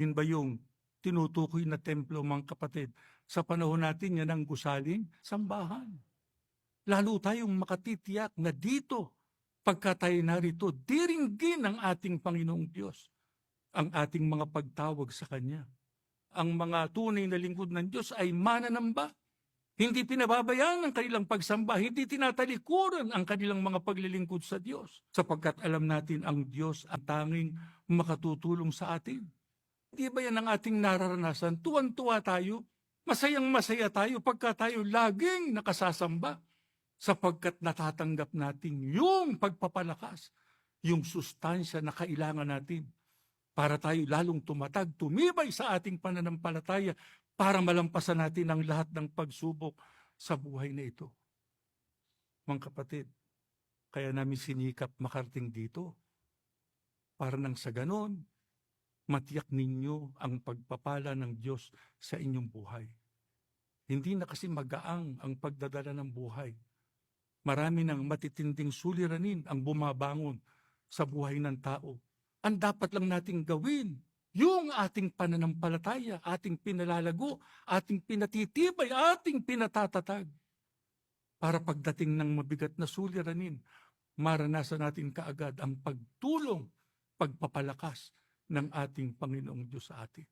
Yun ba yung tinutukoy na templo, mga kapatid? Sa panahon natin, yan ang gusaling sambahan. Lalo tayong makatitiyak na dito, pagka tayo narito, diringgin ng ating Panginoong Diyos ang ating mga pagtawag sa Kanya. Ang mga tunay na lingkod ng Diyos ay mananamba. Hindi pinababayaan ang kanilang pagsamba, hindi tinatalikuran ang kanilang mga paglilingkod sa Diyos. Sapagkat alam natin ang Diyos ang tanging makatutulong sa atin. Hindi ba yan ang ating nararanasan? Tuwan-tuwa tayo, masayang-masaya tayo pagka tayo laging nakasasamba. Sapagkat natatanggap natin yung pagpapalakas, yung sustansya na kailangan natin para tayo lalong tumatag, tumibay sa ating pananampalataya para malampasan natin ang lahat ng pagsubok sa buhay na ito. Mga kapatid, kaya namin sinikap makarating dito para nang sa ganon, matiyak ninyo ang pagpapala ng Diyos sa inyong buhay. Hindi na kasi magaang ang pagdadala ng buhay. Marami ng matitinding suliranin ang bumabangon sa buhay ng tao. Ang dapat lang nating gawin, yung ating pananampalataya, ating pinalalago, ating pinatitibay, ating pinatatatag. Para pagdating ng mabigat na suliranin, maranasan natin kaagad ang pagtulong, pagpapalakas ng ating Panginoong Diyos sa atin.